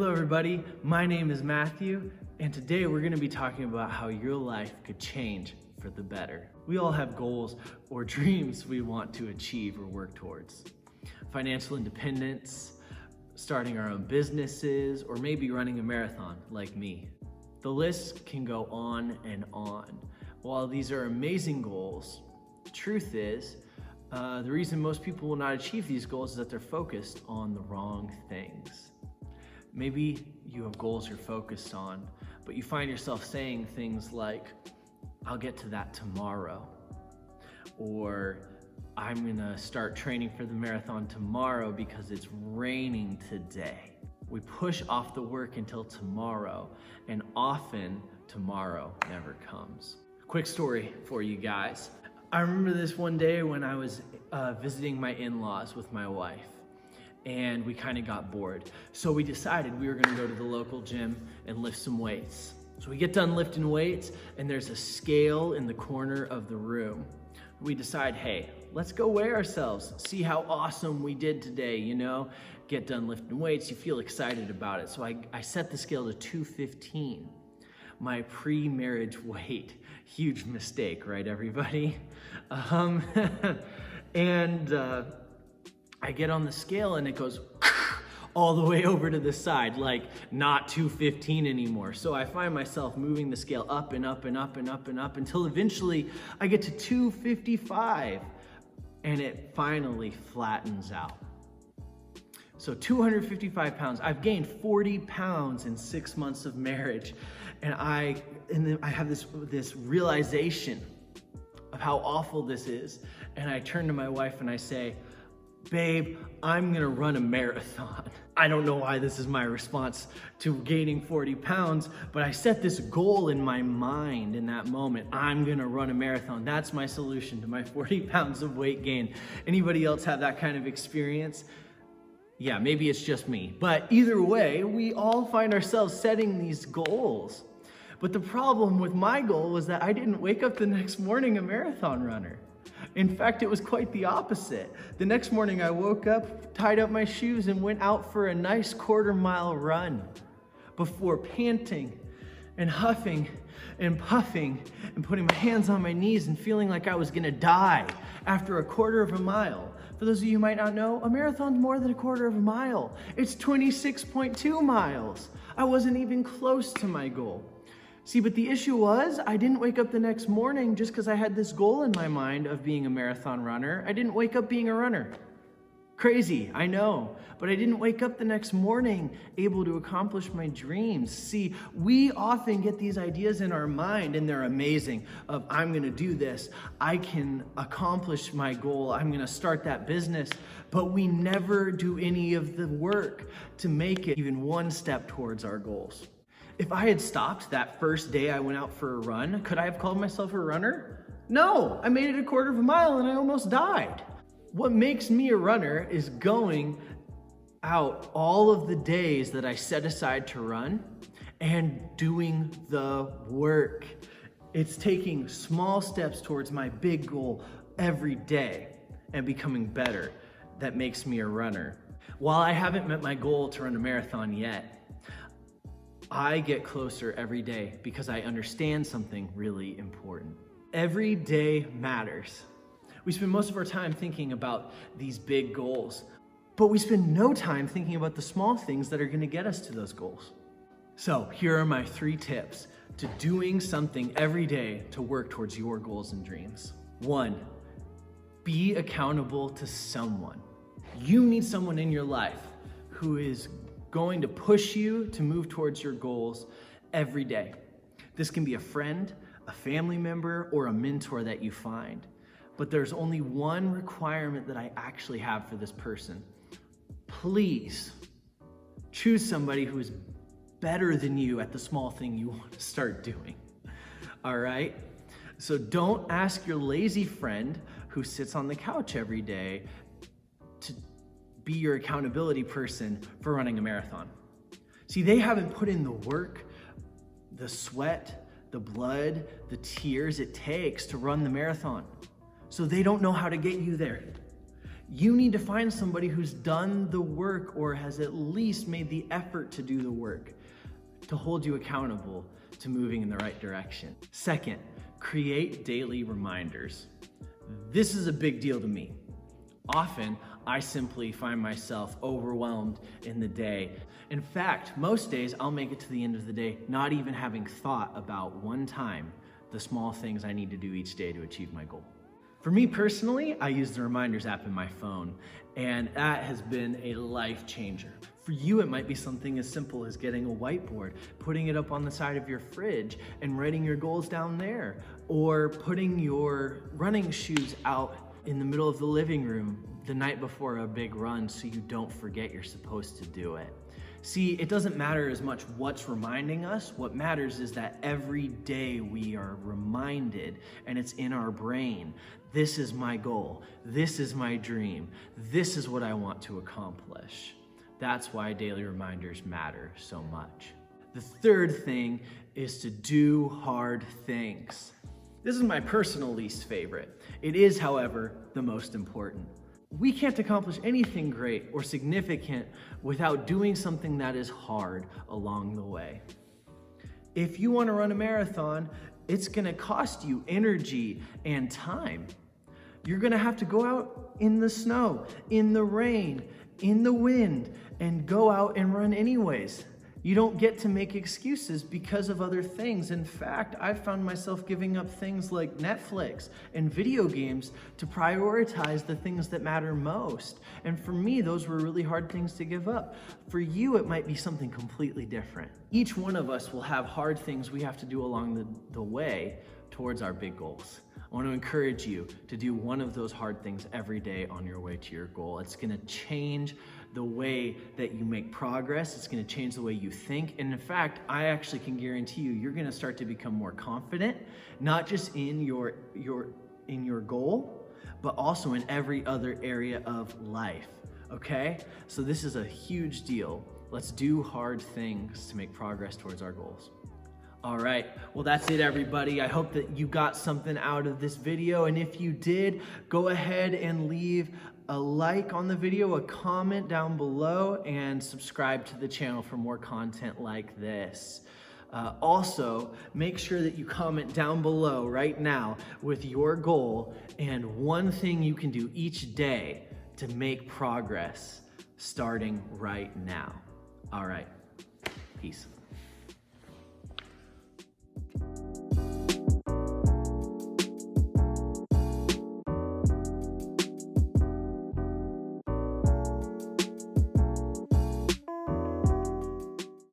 Hello everybody, my name is Matthew, and today we're going to be talking about how your life could change for the better. We all have goals or dreams we want to achieve or work towards. Financial independence, starting our own businesses, or maybe running a marathon like me. The list can go on and on. While these are amazing goals, the truth is, the reason most people will not achieve these goals is that they're focused on the wrong things. Maybe you have goals you're focused on, but you find yourself saying things like, I'll get to that tomorrow, or I'm gonna start training for the marathon tomorrow because it's raining today. We push off the work until tomorrow, and often tomorrow never comes. Quick story for you guys. I remember this one day when I was visiting my in-laws with my wife, and we kind of got bored. So we decided we were gonna go to the local gym and lift some weights. So we get done lifting weights, and there's a scale in the corner of the room. We decide, hey, let's go weigh ourselves, see how awesome we did today, you know? Get done lifting weights, you feel excited about it. So I set the scale to 215, my pre-marriage weight. Huge mistake, right, everybody? I get on the scale and it goes all the way over to the side, like not 215 anymore. So I find myself moving the scale up and up and up and up and up until eventually I get to 255 and it finally flattens out. So 255 pounds. I've gained 40 pounds in 6 months of marriage. And then I have this realization of how awful this is. And I turn to my wife and I say, babe, I'm gonna run a marathon. I don't know why this is my response to gaining 40 pounds, but I set this goal in my mind in that moment. I'm gonna run a marathon. That's my solution to my 40 pounds of weight gain. Anybody else have that kind of experience? Yeah, maybe it's just me. But either way, we all find ourselves setting these goals. But the problem with my goal was that I didn't wake up the next morning a marathon runner. In fact, it was quite the opposite. The next morning I woke up, tied up my shoes, and went out for a nice quarter-mile run before panting and huffing and puffing and putting my hands on my knees and feeling like I was gonna die after a quarter of a mile. For those of you who might not know, a marathon's more than a quarter of a mile. It's 26.2 miles. I wasn't even close to my goal. See, but the issue was, I didn't wake up the next morning just because I had this goal in my mind of being a marathon runner. I didn't wake up being a runner. Crazy, I know, but I didn't wake up the next morning able to accomplish my dreams. See, we often get these ideas in our mind and they're amazing of I'm gonna do this, I can accomplish my goal, I'm gonna start that business, but we never do any of the work to make it even one step towards our goals. If I had stopped that first day I went out for a run, could I have called myself a runner? No, I made it a quarter of a mile and I almost died. What makes me a runner is going out all of the days that I set aside to run and doing the work. It's taking small steps towards my big goal every day and becoming better that makes me a runner. While I haven't met my goal to run a marathon yet, I get closer every day because I understand something really important. Every day matters. We spend most of our time thinking about these big goals, but we spend no time thinking about the small things that are gonna get us to those goals. So here are my 3 tips to doing something every day to work towards your goals and dreams. 1, be accountable to someone. You need someone in your life who is going to push you to move towards your goals every day. This can be a friend, a family member, or a mentor that you find. But there's only one requirement that I actually have for this person. Please choose somebody who is better than you at the small thing you want to start doing. All right? So don't ask your lazy friend who sits on the couch every day to be your accountability person for running a marathon. See, they haven't put in the work, the sweat, the blood, the tears it takes to run the marathon. So they don't know how to get you there. You need to find somebody who's done the work or has at least made the effort to do the work to hold you accountable to moving in the right direction. Second, create daily reminders. This is a big deal to me. Often, I simply find myself overwhelmed in the day. In fact, most days I'll make it to the end of the day not even having thought about one time the small things I need to do each day to achieve my goal. For me personally, I use the reminders app in my phone, and that has been a life changer. For you, it might be something as simple as getting a whiteboard, putting it up on the side of your fridge and writing your goals down there, or putting your running shoes out in the middle of the living room the night before a big run so you don't forget you're supposed to do it. See, it doesn't matter as much what's reminding us. What matters is that every day we are reminded, and it's in our brain, this is my goal, this is my dream, this is what I want to accomplish. That's why daily reminders matter so much. The third thing is to do hard things. This is my personal least favorite. It is, however, the most important. We can't accomplish anything great or significant without doing something that is hard along the way. If you want to run a marathon, it's going to cost you energy and time. You're going to have to go out in the snow, in the rain, in the wind, and go out and run anyways. You don't get to make excuses because of other things. In fact, I've found myself giving up things like Netflix and video games to prioritize the things that matter most. And for me, those were really hard things to give up. For you, it might be something completely different. Each one of us will have hard things we have to do along the way towards our big goals. I want to encourage you to do one of those hard things every day on your way to your goal. It's going to change the way that you make progress. It's going to change the way you think. And in fact, I actually can guarantee you're going to start to become more confident, not just in your goal, but also in every other area of life. Okay? So this is a huge deal. Let's do hard things to make progress towards our goals. All right, well, that's it, everybody. I hope that you got something out of this video. And if you did, go ahead and leave a like on the video, a comment down below, and subscribe to the channel for more content like this. Also, make sure that you comment down below right now with your goal and one thing you can do each day to make progress starting right now. All right, peace.